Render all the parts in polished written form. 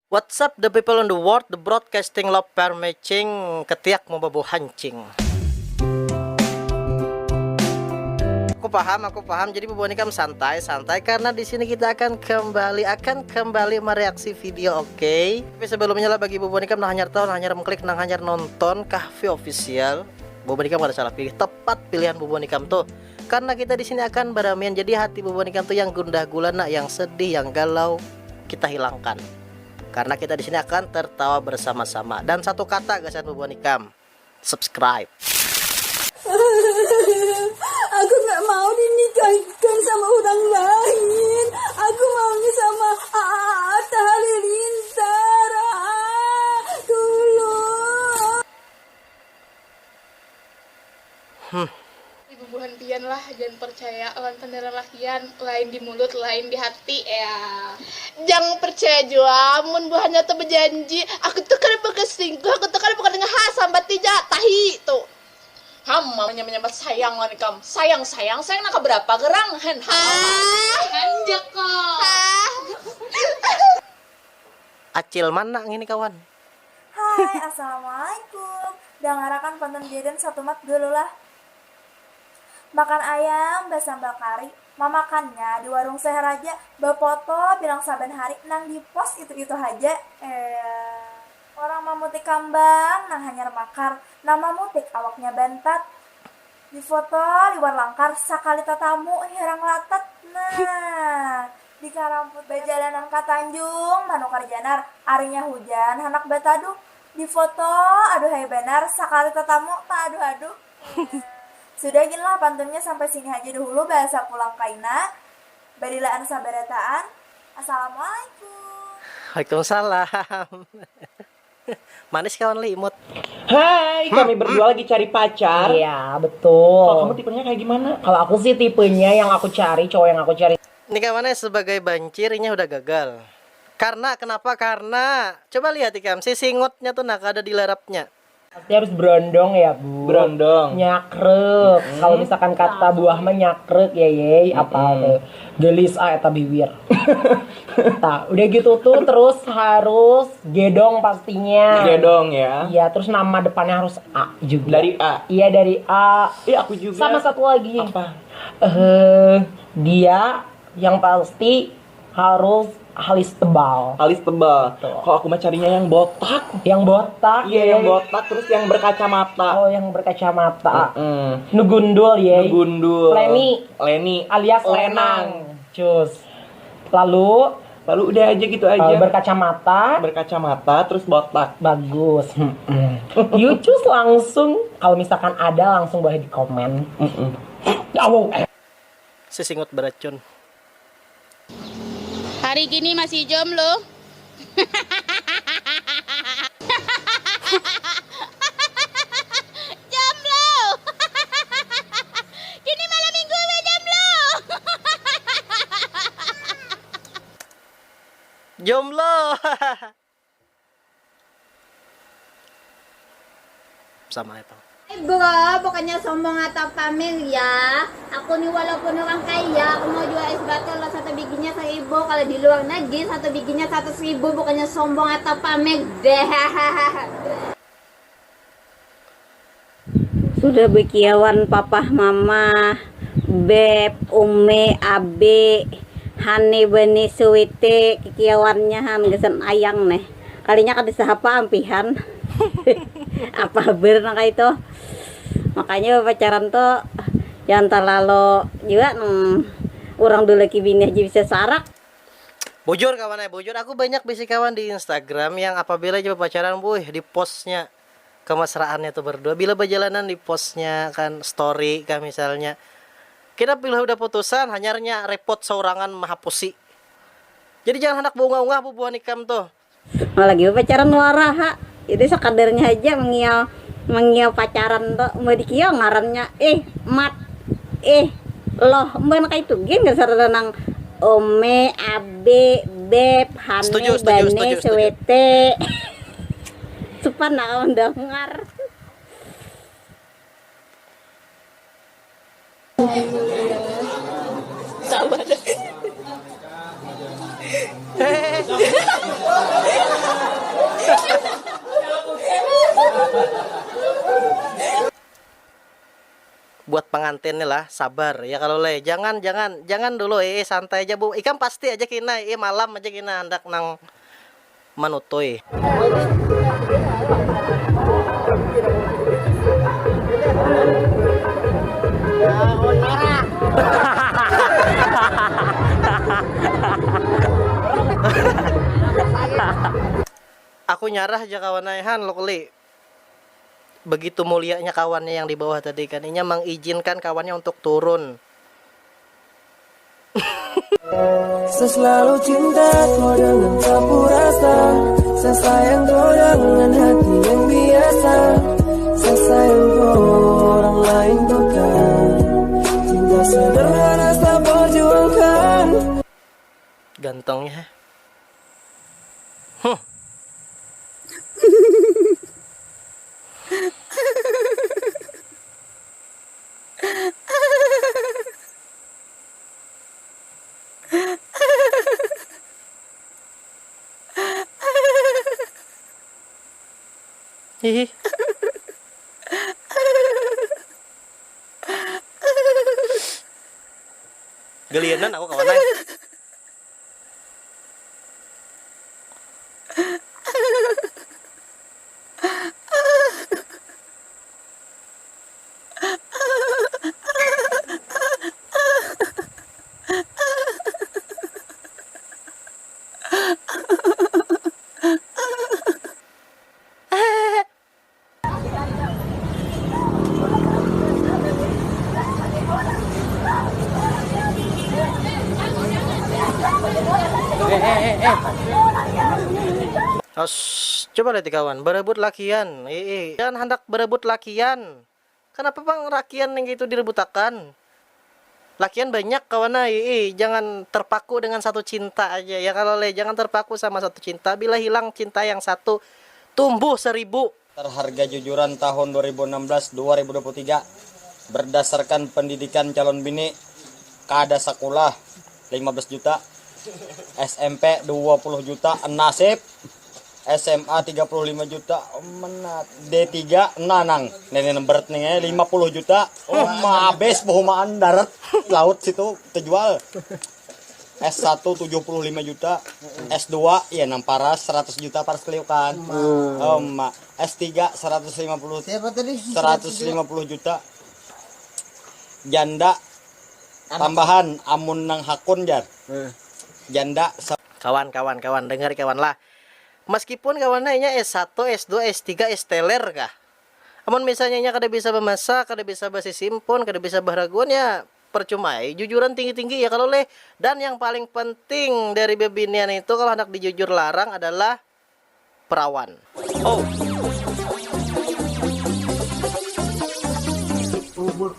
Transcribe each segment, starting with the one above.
What's up the people in the world, the broadcasting love pair matching, ketiak mau babu hancing. Aku paham. Jadi Bobo Nikam santai karena di sini kita akan kembali mereaksi video, oke? Tapi sebelumnya lah bagi Bobo Nikam nah hanyar tahu, hanyar mengklik, nah hanyar nonton Kahfi official. Bobo Nikam gak ada salah pilih, tepat pilihan Bobo Nikam tuh. Karena kita di sini akan beramian, jadi hati Bobo Nikam tuh yang gundah gulana, yang sedih, yang galau kita hilangkan. Karena kita di sini akan tertawa bersama-sama. Dan satu kata guys Bobo Nikam, subscribe. Aku nggak mau dinikahkan sama orang lain. Aku maunya sama Atta Halilintar. Dulu. Ibu buhantian lah, jangan percaya lawan penderalahian, lain di mulut, lain di hati ya. Jangan percaya jua, mun buahnya tuh berjanji, aku tuh kan bakal selingkuh, aku tuh kan bakal dengan sambat tija tahi tuh. Hama menyambat sayang lah nih kam, sayang nak berapa gerang hen hanjak kok. Acil mana ini kawan? Hai, assalamualaikum. Dengarakan pantun jaden satu mat dulu lah. Makan ayam bersambal kari, mamakannya di warung seher aja. Bapoto bilang saban hari nang di pos itu aja. Orang mamutik kambang nang hanyar makar, nama mutik awaknya bantat. Di foto liwar langkar sakali tatamu herang latat. Nah, di karamput bajalanan ka Tanjung manukar janar arinya hujan hanak batadu. Di foto aduh hai benar sakali tatamu tak aduh. Sudah gini lah pantunnya sampai sini aja dulu, bahasa pulang kaina. Badilaan sabarataan. Assalamualaikum. Waalaikumsalam. Manis kawan limut. Hai, kami berdua lagi cari pacar. Iya, betul. Kalau kamu tipenya kayak gimana? Kalau aku sih tipenya yang aku cari, cowok yang aku cari. Ini kawannya sebagai bancir ini udah gagal. Kenapa? Karena coba lihat ikam, si singutnya tuh nak ada di lerapnya. Pasti harus berondong ya, Bu. Berondong. Nyakrek. Kalau misalkan kata buah mah nyakrek ya, apa tuh? Gelis eta bibir. Nah, udah gitu tuh terus harus gedong pastinya. Gedong ya. Iya, terus nama depannya harus A juga. Dari A. Iya, dari A. Iya, aku juga. Sama satu lagi. Apa? Dia yang pasti harus alis tebal. Alis tebal. Tuh. Kalau aku mah carinya yang botak. Yang botak. Iya, yang botak terus yang berkacamata. Oh, yang berkacamata. Mm. Nugundul ya. Gundul. Leni alias Lenang. Cus. Lalu udah aja gitu aja. kalau berkacamata terus botak. bagus. You cus langsung kalau misalkan ada langsung boleh di komen. Si singut beracun. Hari gini masih jomblo. Jomblo. Kini malam minggu we jomblo. Jomblo. Sama itu. Bro, bukannya sombong atau pamer ya. Aku nih walaupun orang kaya, aku mau jual es batu lah satu bijinya 1.000. Kalau di luar negeri satu bijinya 100.000. Bukannya sombong atau pamer deh. Sudah bekiawan papa mama beb ume abe hane beni suwite kikiawannya han gesen ayang nih kalinya kada sahapa ampihan. Apa ber nang itu makanya pacaran tuh yang terlalu juga orang dulu lagi bini aja bisa sarak. Bujur kawan bujur, aku banyak bisi kawan di Instagram yang apabila coba pacaran di postnya kemesraannya tuh berdua, bila berjalanan di postnya kan story kan misalnya kita bila udah putusan hanyarnya repot seorangan mahapusi. Jadi jangan hendak bunga-unggah bubuhan ikam tuh. Lagi pacaran waraha itu sekadarnya aja mengiau pacaran tuh mau dikio ngarannya mat loh mbak kayak itu geng gak sarana nang ome abe beb hane bane sewete supan nak dengar. Sabar. buat pengantin nih lah, sabar ya kalau le. Jangan dulu santai aja Bu. Ikan pasti aja kina malam aja kina hendak nang manutoy. Aku nyarah aja kawanaihan lo kali. Begitu mulianya kawannya yang di bawah tadi kan, inya mengizinkan kawannya untuk turun. Selalu cinta kau dengan campur rasa, sesayang kau dengan hati yang biasa, sesayang kau orang lain bukan, cinta sederhana tak perjuangkan. Gantongnya. Hihi. Gelianan aku kawan lain. Coba lihat kawan, berebut lakian. Jangan hendak berebut lakian. Kenapa bang lakian yang gitu direbutakan? Lakian banyak kawan. Jangan terpaku dengan satu cinta aja ya kalau le. Jangan terpaku sama satu cinta. Bila hilang cinta yang satu, tumbuh 1000. Terharga jujuran tahun 2016-2023 berdasarkan pendidikan calon bini kada sekolah 15 juta, SMP 20 juta, nasib SMA 35 juta, D3 nanang, nenek berat nih 50 juta, mabes bohomaan darat laut situ terjual. S1 75 juta, S2 ya nang paras 100 juta paras keliukan. S3 150 juta. Janda tambahan amun nang hakun jar. Janda kawan dengar kawan lah. Meskipun kawannya S1, S2, S3, S-teler kah? Amun misalnya kada bisa memasak, kada bisa basi simpon, kada bisa bahraguan ya percuma. Jujuran tinggi-tinggi ya kalau le. Dan yang paling penting dari bebinian itu kalau hendak dijujur larang adalah perawan. Oh. Ubur.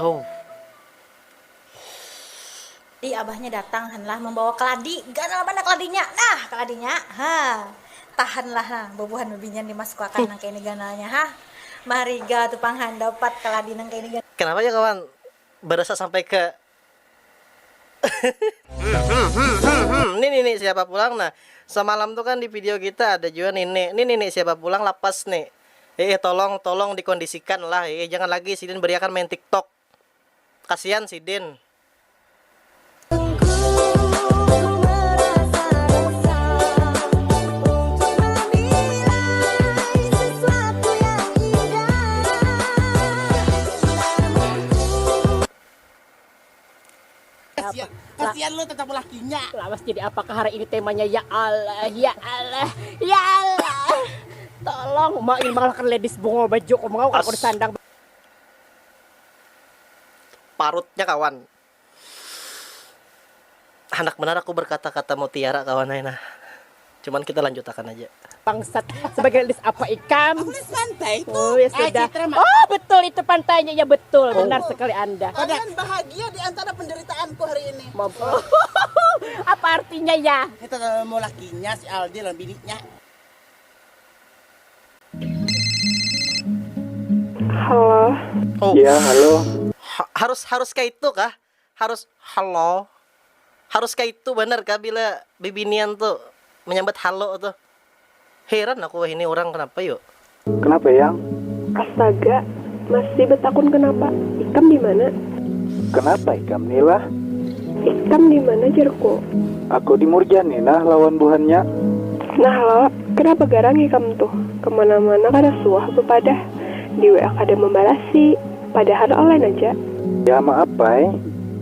Oh. Abahnya datang henlah membawa keladi. Gana mana keladinya? Nah, keladinya. Tahanlah nah, bubuhan bebinyan dimasukkan nang kene gananya Mari ga tupang dapat keladi nang kene. Kenapa ya kawan? Berasa sampai ke Nih siapa pulang nah. Semalam tuh kan di video kita ada juga nih siapa pulang lapas nih. Tolong dikondisikan lah. Jangan lagi Sidin beriakan main TikTok. Kasihan Sidin. Kasihan lu tetap lakinya. Lawas jadi apakah hari ini temanya ya Allah. Tolong mak ini malah ladies bungo baju kok mau aku disandang. Parutnya kawan. Anak benar aku berkata-kata mutiara kawan Aina. Cuman kita lanjutakan aja. Bangsat sebagai list apa ikam? Pantai itu. Oh ya sudah. Oh betul itu pantainya ya betul. Benar sekali Anda. Kalian bahagia di antara penderitaanku hari ini. Apa artinya ya? Kita mau lakinya si Aldi dan bininya. Oh. Ya, halo. Harus kayak itu kah? Harus halo. Harus kayak itu bener kah bila bibinian tuh menyambat halo tuh? Heran aku ini orang kenapa yuk? Kenapa yang? Astaga, masih betakun kenapa? Ikam di mana? Kenapa ikam Nila? Ikam di mana Jerko? Aku di Murjani nah lawan buhannya. Nah lo, kenapa garang ikam tuh? Kemana-mana kada suah bepadah. Di WA kada membalasi, padahal online aja. Ya maaf pai,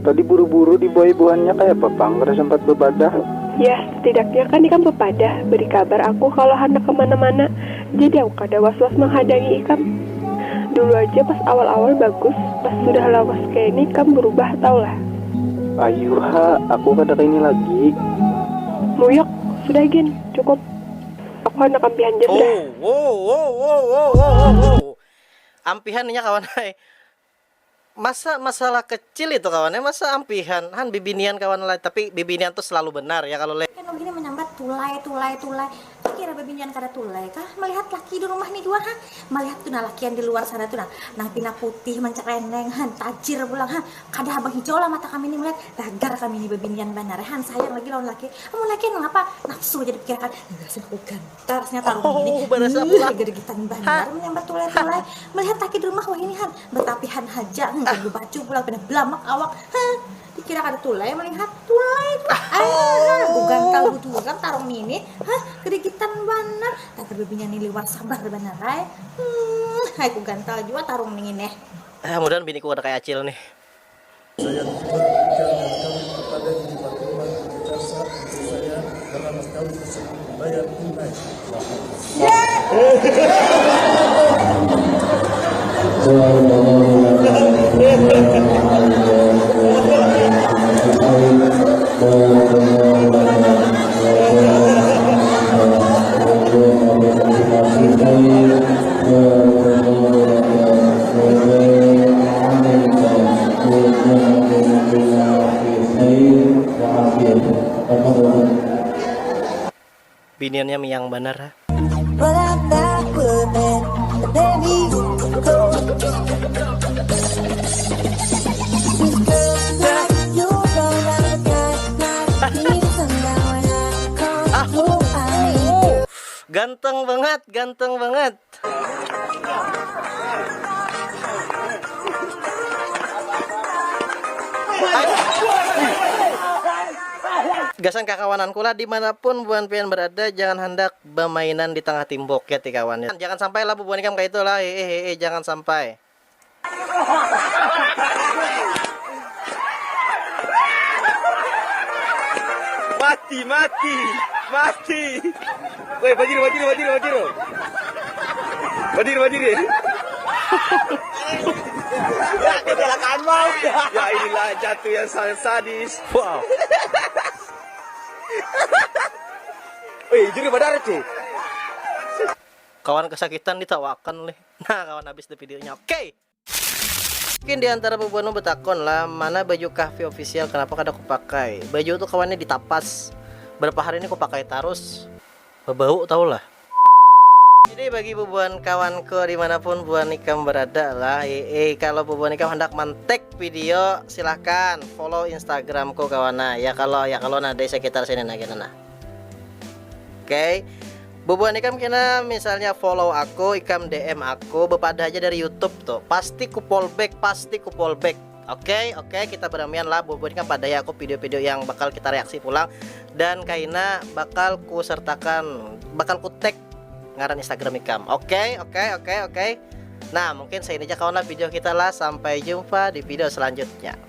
tadi buru-buru di boy buhannya kayak papang kada sempat bebadah. Ya, setidaknya kan ikam bepadah beri kabar aku kalau hendak kemana-mana. Jadi aku kada was-was menghadangi ikam. Dulu aja pas awal-awal bagus, pas sudah lawas kayak ini ikam berubah tau lah. Ayu ha, aku kada kayak ini lagi. Muyok, sudah gin, cukup. Aku hendak ampihan aja sudah. Ampihannya kawan hai. Masalah kecil itu kawannya, masa ampihan han bibinian kawan lain, tapi bibinian tuh selalu benar ya kalau kan begini menyambat tulai kira bibinian kada tulai kah melihat laki di rumah nih dua melihat tuh lakian di luar sana tuh nang pina putih mencereneng tajir pulang kada abang hijau lah mata kami ini melihat gagar kami ini bibinian benar sayang lagi lawan laki kamu laki ngapa nafsu jadi pikirkan nggak aku gantar ternyata rumah ini berasa pulang gede-gedean benar menyambat tulai melihat laki di rumah wah ini betapihan haja gue baju pulang pada blamak awak dikira kada tulai melihat tulai gue gantal butuh kan tarung ini kedegitan benar tak berbinyan ini liwat sabar benar hai ku gantal juga tarung ini mudah-mudahan biniku ada kayak Acil nih. Saya jangan kami kepada Ibu Fatimah jasa untuk saya dalam mas kawin tersebut bayar tunai. Biniannya yang benar. Ganteng banget. Gasan kakawananku lah dimanapun buan pian berada, jangan hendak bermainan di tengah timbok ya ti kawannya. Jangan sampai lah buan ikam kayak itulah, jangan sampai. Mati. Woi, bajiro. Bajiro. Ya, kecelakaan mau. Ya inilah jatuh yang sangat sadis. Wow. Woi, juri badar tuh. Kawan kesakitan ditawakan leh. Nah, kawan habis di videonya. Oke. Mungkin diantara bebuan betakon lah, mana baju Kahfi official kenapa kada aku pakai? Baju tuh kawannya ditapas. Berapa hari ini aku pakai terus. Bau tau lah. Jadi bagi bubuan kawanku dimanapun buan ikam berada lah, kalau bubuan ikam hendak mantek video silahkan follow Instagramku kawana ya kalau nada sekitar sini nah. Oke. Bubuan ikam kena misalnya follow aku, ikam DM aku, bepada aja dari YouTube tuh. Pasti ku fallback. Oke, kita beramian lah bubuan ikam pada ya aku video-video yang bakal kita reaksi pulang dan kaina bakal ku sertakan, bakal ku tag ngaran Instagram ikam. Oke. Nah, mungkin saya ini aja kawan video kita lah. Sampai jumpa di video selanjutnya.